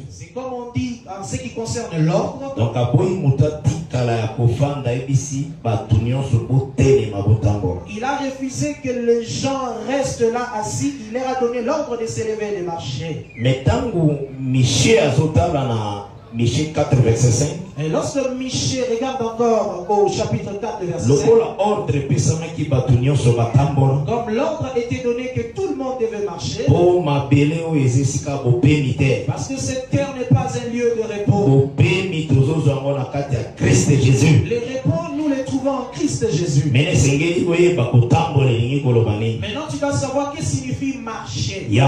C'est comme on dit en ce qui concerne l'ordre. Donc, il a refusé que les gens restent là assis. Il leur a donné l'ordre de se lever et de marcher. Mais tant que Michel a Michée 4, verset 5. Et lorsque Michée regarde encore au chapitre 4, verset 5, comme l'ordre était donné que tout le monde devait marcher, parce que cette terre n'est pas un lieu de repos. Les repos, nous les trouvons en Christ Jésus. Maintenant, tu dois savoir ce que signifie marcher. Et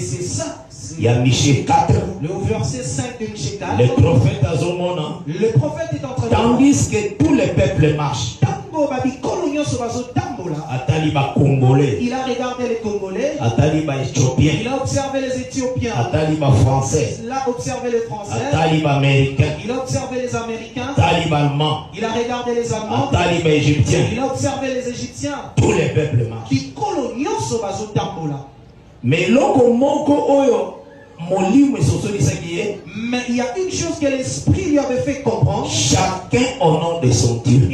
c'est ça. Il y a Michée 4. Le verset 5 de Michée 4. Le prophète Azomona. Le prophète est en train de tandis que tous les peuples marchent. Ataliba Congolais. Il a regardé les Congolais. Ataliba Éthiopiens. Il a observé les Éthiopiens. Ataliba Français. Il a observé les Français. Ataliba Américains. Il a observé les Américains. Ataliba Allemands. Il a regardé les Allemands. Ataliba Égyptiens. Il a observé les Égyptiens. Tous les peuples marchent. Mais l'oko moko oyo. Mais il y a une chose que l'esprit lui avait fait comprendre. Chacun au nom de son Dieu.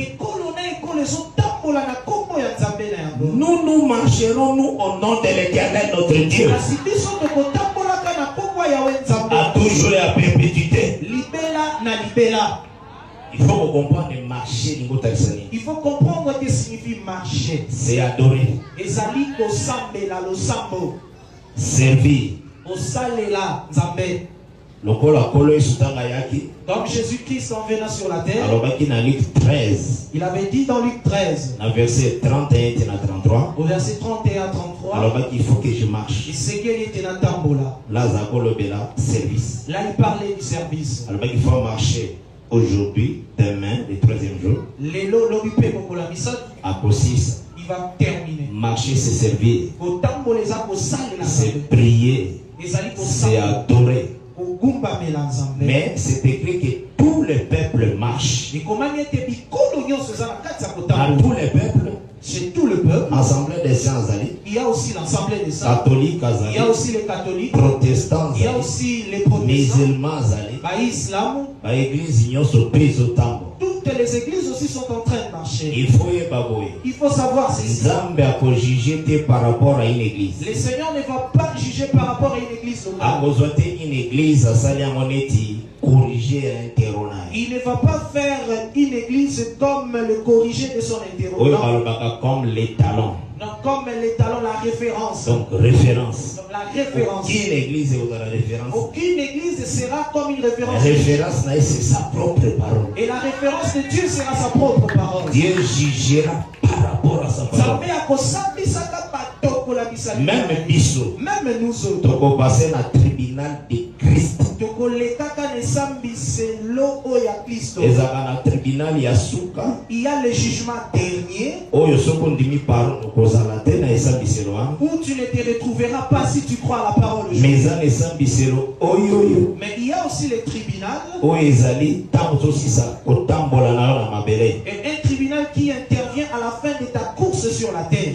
Nous marcherons nous au nom de l'Éternel notre Dieu. À toujours et à perpétuité. Il faut comprendre marcher. Il faut comprendre ce que signifie marcher. C'est adorer. Servir. Comme Jésus-Christ en venant sur la terre, il avait dit dans Luc 13, verset 31 33, au verset 31 à 33, il faut que je marche. Là, il parlait du service. Alors il faut marcher aujourd'hui, demain, le troisième jour. Après 6. Il va terminer. Marcher, c'est servir. C'est prier. C'est adorer. Mais c'est écrit que tous les peuples marchent. Dans tous les peuples. Chez tout le peuple, Assemblée des saints, il y a aussi l'assemblée des saints, catholiques, il y a aussi les catholiques, protestants, il y a aussi les protestants, musulmans, l'islam, toutes les églises aussi sont en train de marcher. Il faut savoir ceci. Le Seigneur ne va pas juger par rapport à une église locale. Il ne va pas faire une église comme le corriger de son interrogatoire. Comme les talons. Non, comme les talons, la référence. Donc, référence. Donc, la référence. Aucune église est la référence. Aucune église sera comme une référence. La référence, c'est sa propre parole. Et la référence de Dieu sera sa propre parole. Dieu jugera par rapport à sa parole. Même Bissot. Même nous autres. Donc, on passe dans le tribunal de Christ. Il y a le jugement dernier où tu ne te retrouveras pas si tu crois à la parole de Dieu. Mais il y a aussi le tribunal. Et un tribunal qui intervient à la fin de ta course sur la terre.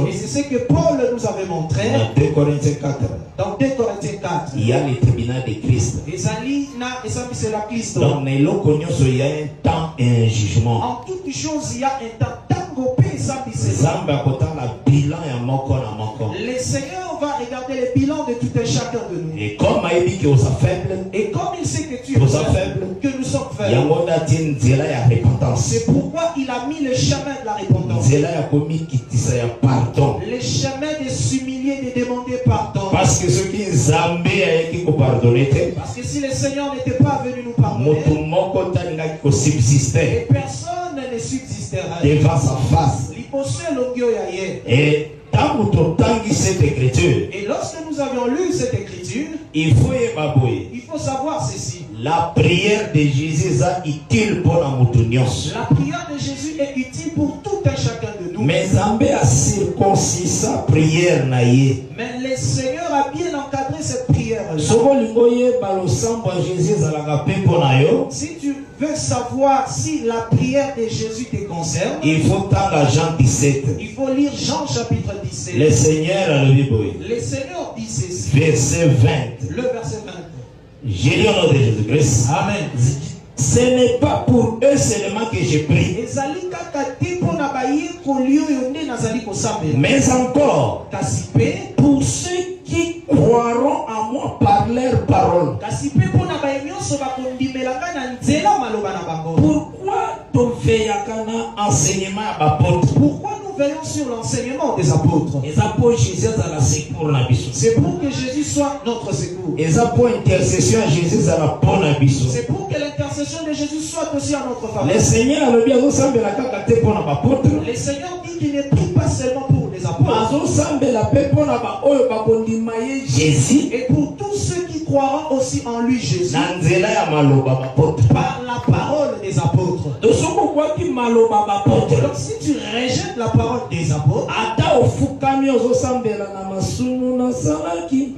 Et c'est ce que Paul nous avait montré. Dans 2 Corinthiens 4. Il y a le tribunal de Christ. Donc, il y a un temps et un jugement. En toute chose, il y a un temps. Le Seigneur va regarder le bilan de tout un chacun de nous. Et comme il sait que tu es faible, que nous sommes faibles, c'est pourquoi il a mis le chemin de la repentance. Le chemin de s'humilier, de demander pardon. Parce que si le Seigneur n'était pas venu nous pardonner, et personne ne subsisterait devant sa face. Et lorsque nous avions lu cette écriture, il faut savoir ceci. La prière de Jésus est utile pour la moutonnion. La prière de Jésus est utile pour tout un chacun de nous. Mais Zambé a circoncis sa prière naïe. Mais le Seigneur a bien encadré cette prière Si tu veux savoir si la prière de Jésus te concerne, il faut tendre Jean 17. Il faut lire Jean chapitre 17. Le Seigneur dit ceci. Verset 20. Le verset 20. J'ai dit au nom de Jésus-Christ. Amen. Ce n'est pas pour eux seulement que je prie. Mais encore, pour ceux qui croiront en moi par leur parole. Pourquoi tu veilles à enseignement à apôtre? Pourquoi nous veillons sur l'enseignement des apôtres? C'est pour que Jésus soit notre secours. C'est pour intercession Jésus à la bonne abisso. C'est pour que l'intercession de Jésus soit aussi à notre faveur. Le Seigneur dit qu'il ne prie pas seulement pour les apôtres. Et pour tous ceux qui croiront aussi en lui, Jésus, par la parole des apôtres. Donc si tu rejettes la parole des apôtres,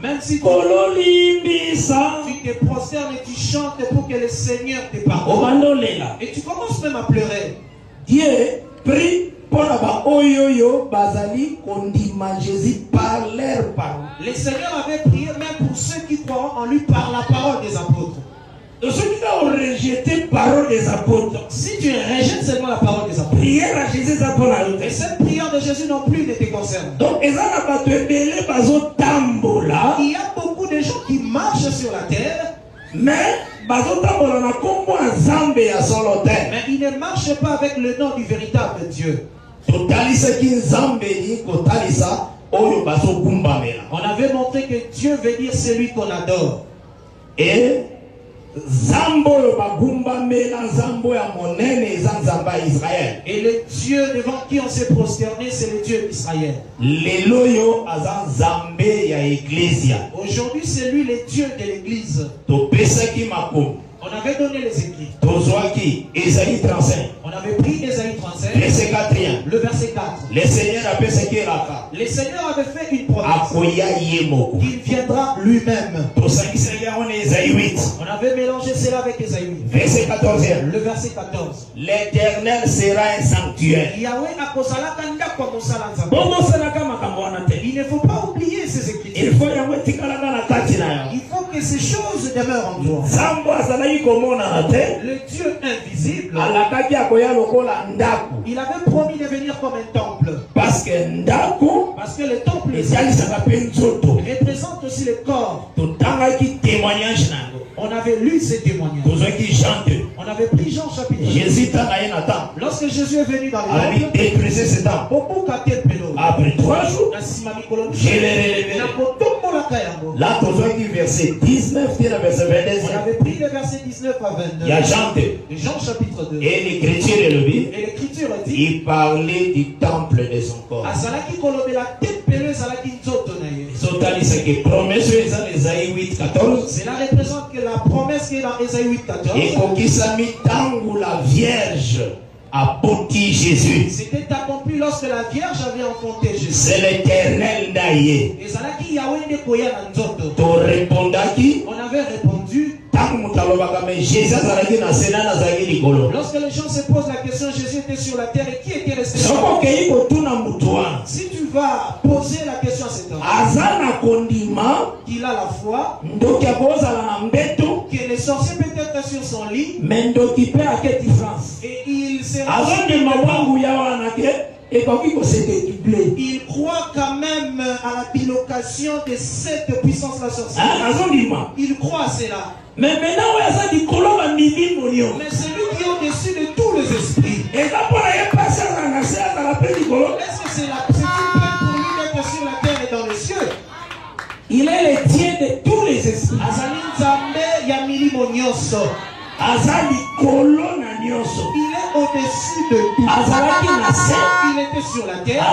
même si tu te prosternes et tu chantes pour que le Seigneur te pardonne, et tu commences même à pleurer, Dieu prie pour bazali kondima Jésus par leur parole. Le Seigneur avait prié même pour ceux qui croient en lui par la parole des apôtres. De ceux qui ont rejeté la parole des apôtres. Si tu rejettes seulement la parole des apôtres, prière à Jésus et cette prière de Jésus non plus ne te concerne. Donc il y a beaucoup de gens qui marchent sur la terre, mais ils ne marchent pas avec le nom du véritable Dieu. On avait montré que Dieu veut dire celui qu'on adore. Et et le Dieu devant qui on s'est prosterné, c'est le Dieu d'Israël. Aujourd'hui, c'est lui le Dieu de l'église. On avait donné les écrits. On avait pris Ésaïe 35. Le verset 4. Le Seigneur avait fait une promesse. Il viendra lui-même. On avait mélangé cela avec Ésaïe 8. Verset 14. Le verset 14. L'Éternel sera un sanctuaire. Il ne faut pas oublier ces écritures. Il faut que ces choses demeurent en toi. Le Dieu invisible, il avait promis de venir comme un temple. Parce que le temple représente aussi le corps. On avait lu ces témoignages. On avait pris Jean chapitre 2. Lorsque Jésus est venu dans le temple, après 3 jours, je l'ai relevé. Là, verset 19, verset 22. On avait pris le verset 19 à 22. Il y a Jean 2. Jean chapitre 2. Et l'écriture est levée. Et l'écriture dit, il parlait du temple de son corps. Cela représente que la promesse qui est dans Ésaïe 8, 14. Et la Vierge a porté Jésus. C'était accompli lorsque la Vierge avait enfanté Jésus. C'est l'Éternel d'ailleurs. On avait répondu. Lorsque les gens se posent la question, Jésus était sur la terre et qui était resté sur la terre? Si tu vas poser la question à cet homme, qu'il a la foi, que les sorciers peut être sur son lit, et il se il croit quand même à la bilocation de cette puissance-là sorcière. Il croit à cela. Mais maintenant, mais celui qui est au-dessus de tous les esprits, est-ce que c'est une plainte pour lui d'être sur la terre et dans les cieux? Il est le Dieu de tous les esprits. Il est au-dessus de tout. Il était sur la terre.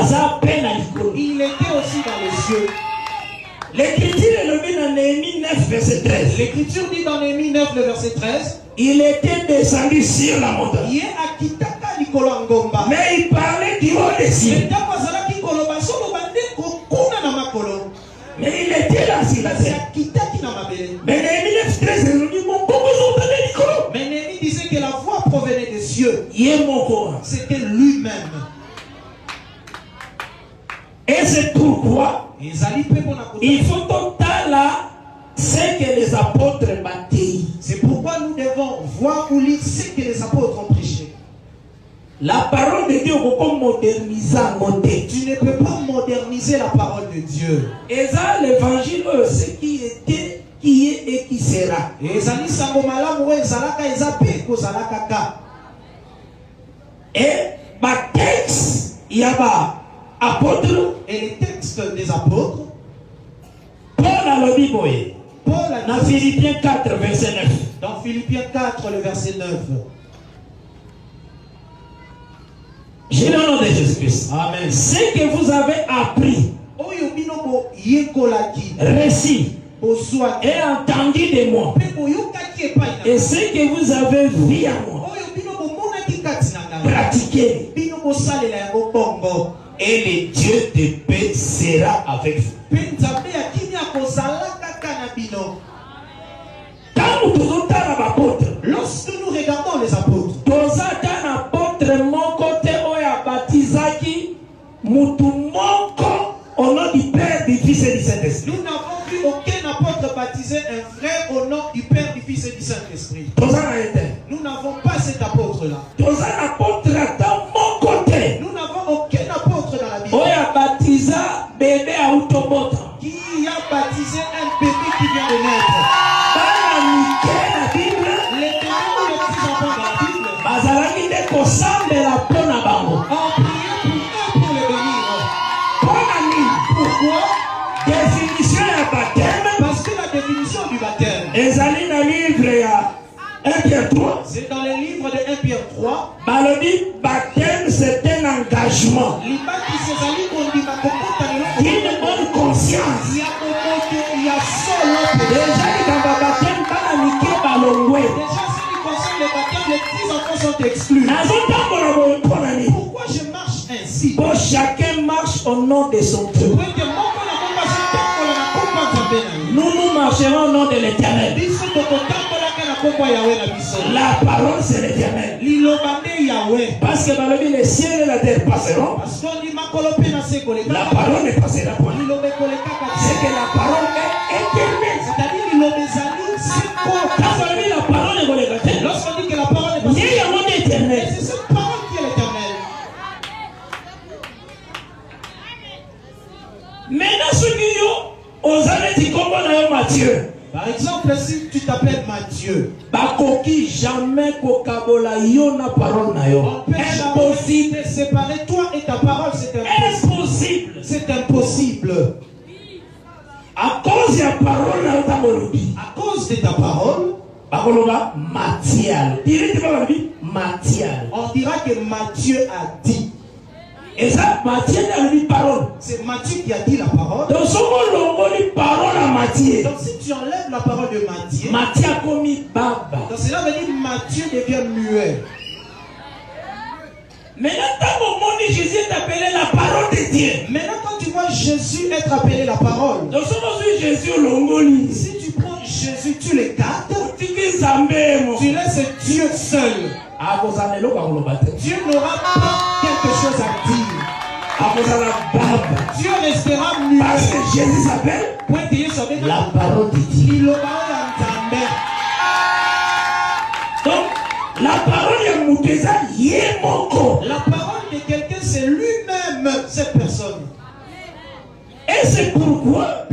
Il était aussi dans les cieux. L'écriture est levée dans Néhémie 9, verset 13. L'écriture dit dans Néhémie 9, le verset 13. Il était descendu sur la montagne. Mais il parlait du haut des cieux. Mais il était là sur la terre. Mais Néhémie disait que la voix provenait des cieux. C'était lui-même. Et c'est pourquoi il faut total ce que les apôtres bâtissent. C'est pourquoi nous devons voir ou lire ce que les apôtres ont prêché. La parole de Dieu peut moderniser. Tu ne peux pas moderniser la parole de Dieu. Et ça, l'évangile, ce qui était, qui est et qui sera. Et ma texte, il y a apôtres. Et les textes des apôtres. Paul a le Bible. Paul a dans Philippiens 4, verset 9. Dans Philippiens 4, le verset 9. J'ai le nom de Jésus-Christ. Amen. Ce que vous avez appris, récit et entendu de moi, et ce que vous avez vu à moi, pratiquez, et le Dieu de paix sera avec vous. Lorsque nous regardons les apôtres, au nom du Père, du Fils et du Saint-Esprit. Nous n'avons vu aucun apôtre baptiser un frère au nom du Père, du Fils et du Saint-Esprit. Nous n'avons pas cet apôtre-là. Nous n'avons aucun apôtre dans la Bible qui a baptisé un bébé qui vient de naître. Les bébés ou les petits enfants dans la Bible ont prié pour les bénir. Pourquoi? Définition à baptême. Parce que la définition du baptême, c'est dans le livre de 1 Pierre 3. Baptême, c'est un engagement. Une bonne conscience. Il y a solo. Déjà, dans le baptême, pas la niquer balongoué. Déjà, ce qui concerne le baptême, les petits enfants sont exclus. Pourquoi je marche ainsi? Pour chacun marche au nom de son Dieu. Nous marcherons au nom de l'Éternel. La parole c'est l'Éternel. Parce que les cieux et la terre passeront. La parole ne passera point. C'est que la parole est éternelle. Quand on dit la parole est éternelle, lorsqu'on dit que la parole est éternelle, c'est cette parole qui est l'éternel. Maintenant, ceux qui ont aux années du combat dans Matthieu. Par exemple, si tu t'appelles Matthieu, bakoki jamais kokabola yo na parole na yo. Impossible de séparer toi et ta parole, c'est impossible. C'est impossible. À cause de la parole na utamolobi. À cause de ta parole, bakoloba Matthieu. Matthieu. On dira que Matthieu a dit. Et ça, Matthieu a dit parole. C'est Matthieu qui a dit la parole. Donc, parole à Matthieu. Donc, si tu enlèves la parole de Matthieu, Matthieu a commis baba. Donc, cela veut dire que Matthieu devient muet. Maintenant, quand Jésus est appelé la parole de Dieu. Maintenant, quand tu vois Jésus être appelé la parole. Donc, Jésus Longoli. Si tu prends Jésus, tu l'écartes. Tu laisses Dieu seul. Dieu n'aura pas quelque chose à dire. Dieu restera muet. Parce que Jésus s'appelle la parole de Dieu. Donc, la parole est mouteza yemoko. La parole de quelqu'un, c'est lui-même cette personne. Et c'est pourquoi,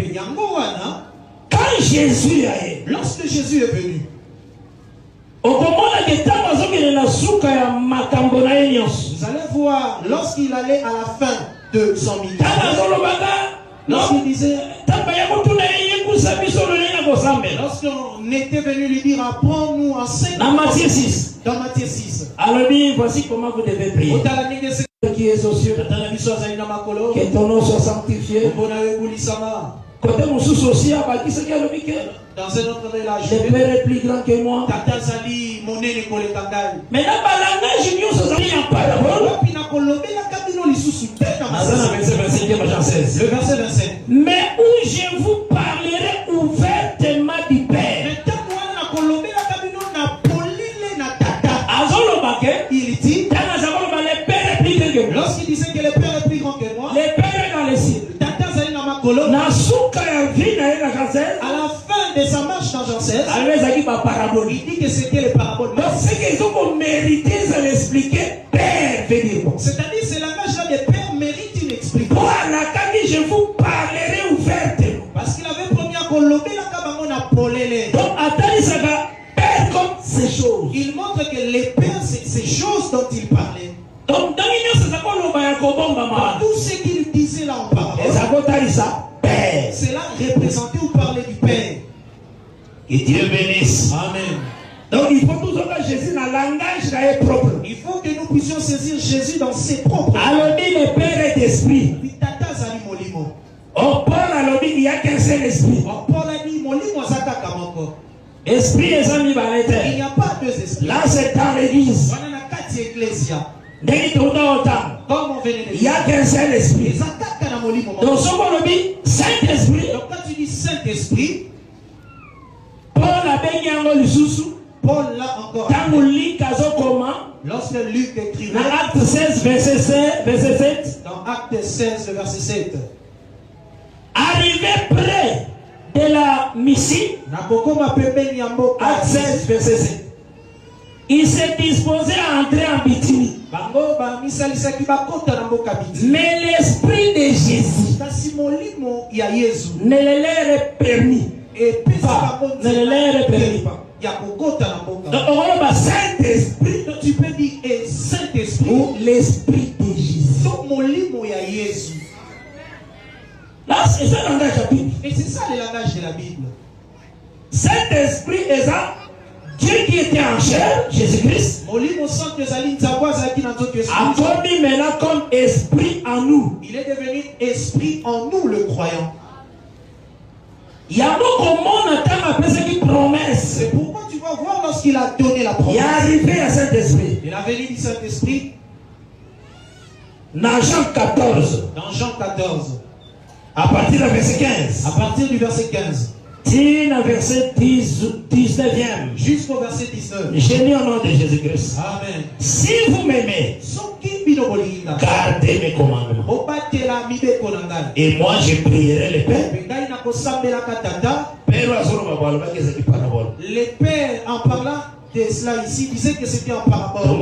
quand Jésus est, lorsque Jésus est venu, vous allez voir, lorsqu'il allait à la fin de son ministère, lorsqu'il disait, lorsqu'on était venu lui dire, apprends-nous, enseigne. Dans Matthieu 6. Dans Matthieu 6. Alors, voici comment vous devez prier. Qui est aux cieux, que ton nom soit sanctifié. Côté mon sous-aussi, dans un autre village, le Père est plus grand que moi. Mais là, le verset 27. Mais où je vous parlerai ouvertement À la fin de sa marche dans Jean 16, il dit que c'était les paraboles. C'est qu'ils ont mérité de l'expliquer. Père veut dire quoi? C'est-à-dire ce langage-là des pères mérite une explication. Je vous parlerai ouvertement. Parce qu'il avait promis à Colombie la Kabamon à Polélé. Donc, attendez, ça va père comme ces choses. Il montre que les pères, c'est ces choses dont il parlait. Donc, dans tout ce qu'il disait là en parabole, cela représentait ou parlait du Père. Que Dieu bénisse. Amen. Donc il faut tous Jésus dans le langage propre. Il faut que nous puissions saisir Jésus dans ses propres. Alors dit le Père est d'esprit. Oh, Paul a dit il n'y a qu'un seul esprit. Oh, Paul a dit esprit est un il n'y a pas deux esprits. Là c'est dans l'église. Comme on venait de il n'y a qu'un seul esprit. Donc ce qu'on dit Saint-Esprit. Donc quand tu dis Saint-Esprit, Paul a béni en sous. Paul l'a encore. Lorsque Luc écrivait dans Acte 16, verset 7. Dans Acte 16, verset 7. Arrivé près de la Mysie. Acte 16, verset 7. Il s'est disposé à entrer en Bithynie. Mais l'esprit de Jésus ne le leur permis pas. Ne le leur permis pas. Donc on va Saint-Esprit. Tu peux dire Saint-Esprit ou l'esprit de Jésus. Là, c'est ça le langage de la Bible. Et c'est ça le langage de la Bible. Saint-Esprit est ça. Dieu qui était en chair, Jésus-Christ, a commis maintenant comme esprit en nous. Il est devenu esprit en nous, le croyant. Il y a beaucoup de monde appelé ce qui promesse. C'est pourquoi tu vas voir lorsqu'il a donné la promesse. Il est arrivé à Saint-Esprit. Il a venu du Saint-Esprit. Dans Jean 14. Dans Jean 14. À partir du verset 15. À partir du verset 15. Verset 19e. Jusqu'au verset 19. J'ai mis au nom de Jésus-Christ. Amen. Si vous m'aimez, gardez mes commandements. Et moi je prierai le Père. Le Père en parlant de cela ici disait que c'était en parabole. On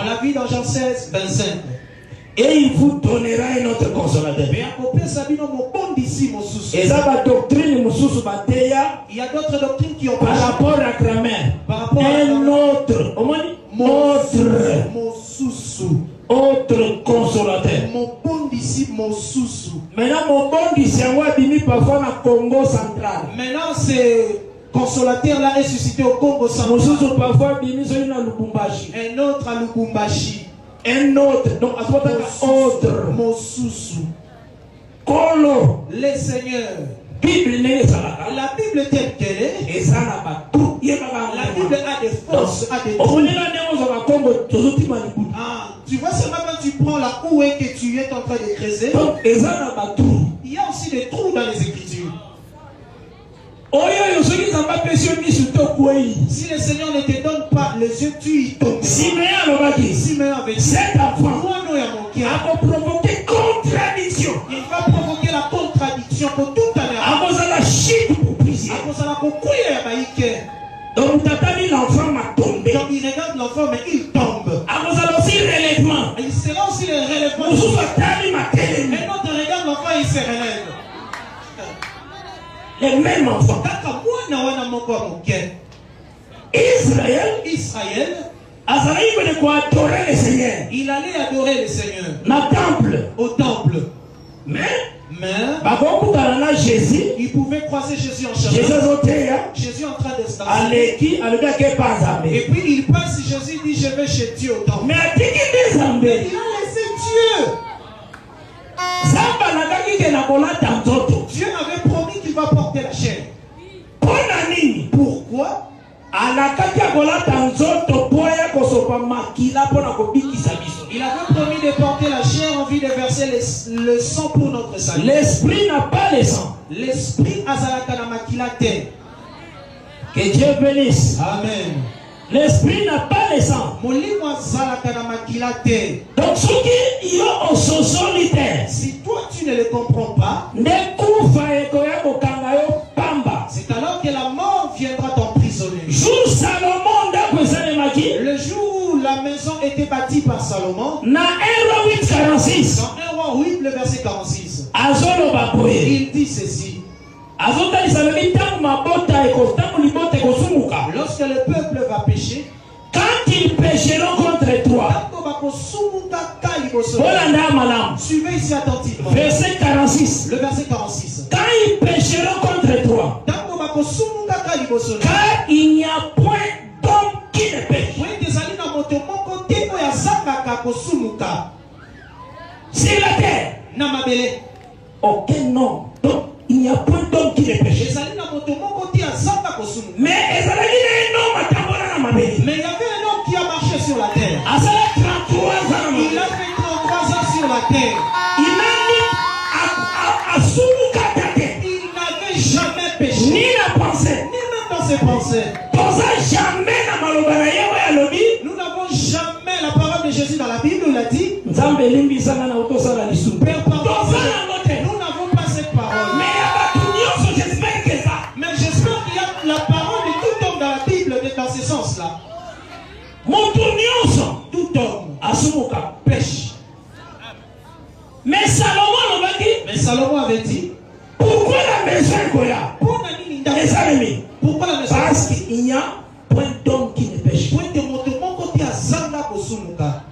l'a vu dans Jean 16, 25. Et il vous donnera un autre consolateur. Il y a d'autres doctrines qui ont par rapport à grammaire. Un autre. Autre consolateur. Maintenant, mon bon disciple parfois dans Congo central. Maintenant, ce consolateur-là est suscité au Congo central. Un autre à Lubumbashi. Un autre, donc à ce moment autre. Mosusu. Kolo. Le Seigneur. Bible n'est pas. La Bible telle qu'elle est. Et ça n'a pas tout. La Bible a des forces, a des trous. Tu vois seulement quand tu prends la ouée que tu es en train de creuser. Il y a aussi des trous dans les Écritures. Si le Seigneur ne te donne pas les yeux, tu y tombes. Simeon avait dit, cet enfant a provoqué contradiction. Il va provoquer la contradiction pour toute année. Donc l'enfant m'a tombé. Donc il regarde l'enfant mais il tombe. Relèvement. Il sera aussi le relèvement. Un autre regarde l'enfant et il se relève. Le même enfant. Israël adorer le Seigneur. Il allait adorer le Seigneur. Au temple. Mais Jésus, il pouvait croiser Jésus en chemin. Jésus en train de se danser. Et puis il passe, Jésus dit je vais chez Dieu au temple. Mais il a laissé Dieu. Dieu avait promis qu'il va porter la chair. Pourquoi? Il avait promis de porter la chair en vue de verser le sang pour notre salut. L'esprit n'a pas le sang. L'esprit azalaka na makila te. Que Dieu bénisse. Amen. L'esprit n'a pas le sang. Donc, si toi tu ne le comprends pas, c'est alors que la mort viendra t'emprisonner. Le jour où la maison était bâtie par Salomon, dans 1 roi 8, le verset 46, il dit ceci. Lorsque le peuple va pécher, quand ils pécheront contre toi, suivez ici attentivement. Verset 46. Le verset 46. Quand ils pécheront contre toi, car il n'y a point d'homme qui ne pêche. Sur la terre, aucun nom. Donc, il n'y a point d'homme qui ne pêche. Mais il y avait un homme qui a marché sur la terre. Il a fait 33 ans. Il a fait 33 ans sur la terre. Il n'avait jamais péché. Ni la pensée. Ni même dans ses pensées. Nous n'avons jamais la parole de Jésus dans la Bible. Il a dit, Père, pardonne. Nous n'avons pas cette parole. Mais j'espère qu'il y a la parole de tout homme dans la Bible dans ce sens-là. Tout homme pêche. Mais Salomon avait dit, pourquoi la maison est là? Pourquoi la maison? Parce qu'il n'y a point d'homme qui ne pêche.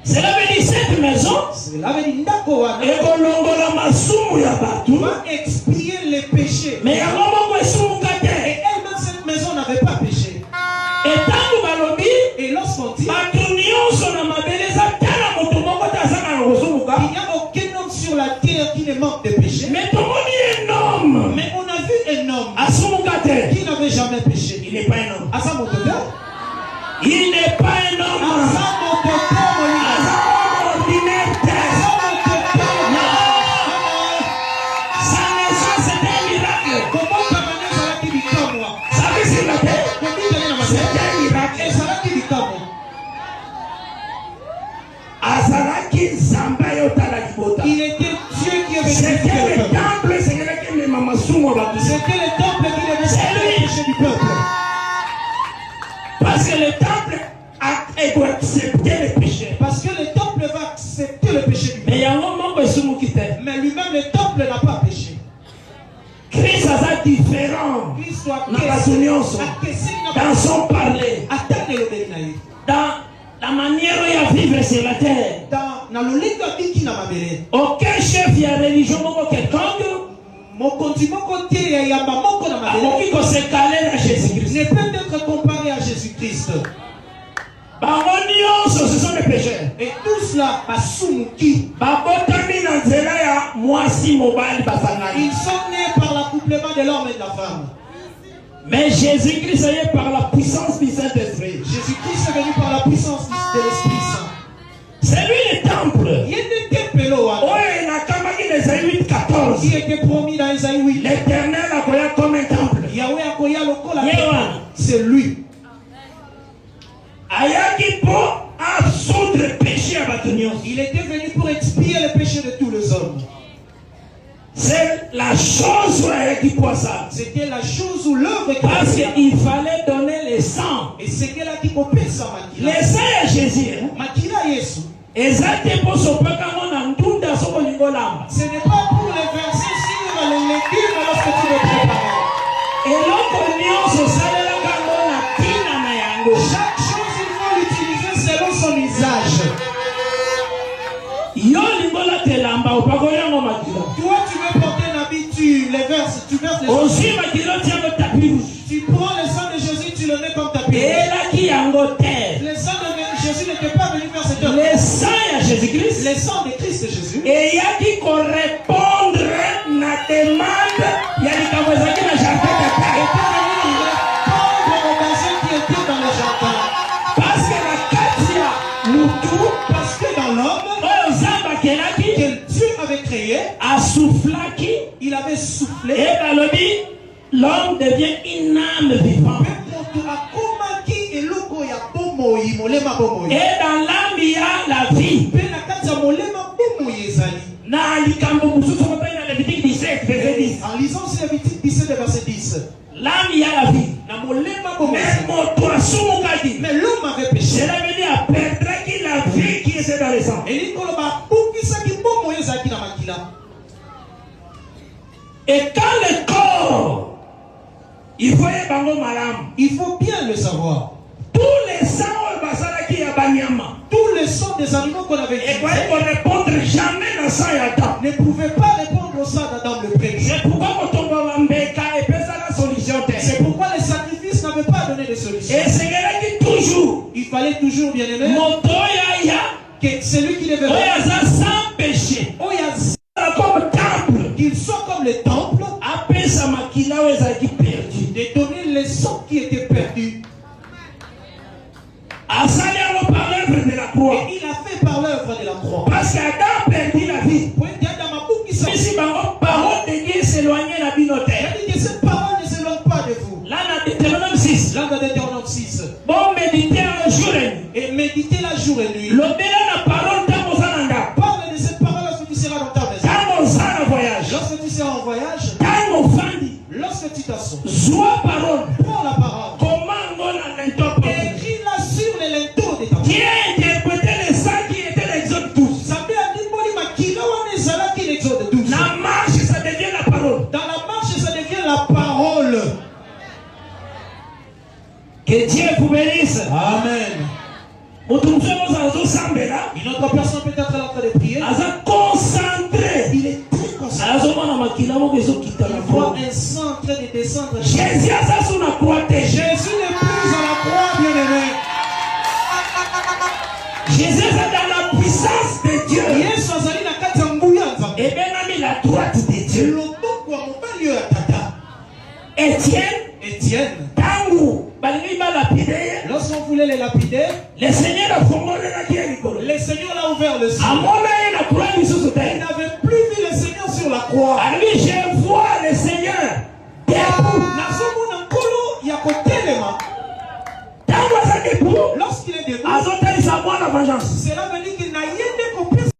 Cela veut dire cette maison va expier les péchés. Mais et elle-même, cette maison n'avait pas péché. Et lorsqu'on dit, il n'y a aucun homme sur la terre qui ne manque de péché. Mais on a vu un homme qui n'avait jamais péché. Il n'est pas un homme. Il n'est pas un homme. Ordinaire. Sa naissance c'est un miracle. Ça veut dire la terre. C'est un miracle. Il était Dieu qui avait C'était le temple, C'était le temple qui devait faire le péché du peuple. Parce que le temple doit accepter le péché. Parce que le temple va accepter le péché du peuple. Mais lui-même, le temple n'a pas péché. Christ est différent dans son parler, dans la manière dont il a vivre sur la terre. Aucun chef de religion quelconque ne peut être comparé à Jésus-Christ. Ce sont des pécheurs. Et tout cela, ils sont nés par l'accouplement de l'homme et de la femme. Mais Jésus-Christ est par la puissance du Saint-Esprit. Jésus-Christ est venu par la puissance de l'Esprit Saint. C'est lui le temple. Qui était promis dans Isaïe 8. L'Éternel a créé comme un temple. Yahweh a créé le col. C'est lui. Il était venu pour expier le péché de tous les hommes. C'est la chose qui croit ça. C'était la chose où l'œuvre. Parce qu'il fallait donner le sang. Et c'est qu'elle a dit qu'on paie ça. Le sang à Jésus. Makila Yesu. Ce n'est pas pour les verser sur les légumes lorsque tu veux préparer. Chaque chose, il faut l'utiliser selon son usage. Toi, tu veux porter un habit, tu verses les choses. Tu prends le sang de Jésus, tu le mets comme tapis. Le sang de Jésus n'était pas venu faire cette œuvre. Le sang à Jésus-Christ. Le sang de Christ Jésus. Et il y a qui correspondre à la demande. Il y a des camoisins qui n'ont jamais fait. Parce que dans l'homme, que Dieu avait créé, il avait soufflé, et l'homme devient une âme vivante. dans l'âme il y a la vie. Na likambo mususu motani na Lévitique 17 verset 10. En lisant ce Lévitique 17 verset 10. L'âme il y a la vie. Mais l'homme avait péché. Cela veut dire perdre la vie qui était dans le sang. Et quand le corps, il faut bien le savoir. Tous les sangs tous les sangs des animaux qu'on avait utilisés ne répondre jamais dans sang Adam. Ne pouvaient pas répondre au sang d'Adam le premier. C'est pourquoi les sacrifices n'avaient pas donné de solution. Et c'est toujours. Il fallait toujours, bien aimé, que celui qui devait sans péché, comme temple, qu'ils soient comme les temples, de donner les sangs qui étaient perdus. Et il a fait par l'œuvre de la croix. Parce qu'Adam perdit la vie. Si parole de Dieu s'éloignait la vie notaire. Il dit que cette parole ne s'éloigne pas de vous. Là, dans Deutéronome 6. Là, dans Deutéronome 6. Bon, méditez un jour et nuit. Et méditez la jour et nuit. La parole d'Amozananda. Parle de cette parole lorsque tu seras dans ta maison. Lorsque tu seras en voyage. Lorsque tu t'assois. Prends la parole. Écris-la sur les linteaux de ta maison. Qui a interprété les saints qui étaient l'Exode 12. La marche, ça devient la parole. Dans la marche, ça devient la parole. Que Dieu vous bénisse. Amen. Une autre personne peut-être en train de prier. Concentré. Il est très concentré. Il voit un sang en train de descendre. Jésus n'est plus à la croix, bien aimé. Jésus est dans la puissance de Dieu. Et bien la droite de Dieu. Étienne. Lorsqu'on voulait les lapider, le Seigneur a ouvert le ciel. Il n'avait plus vu le Seigneur sur la croix. Je vois le Seigneur debout. Lorsqu'il est debout, cela veut dire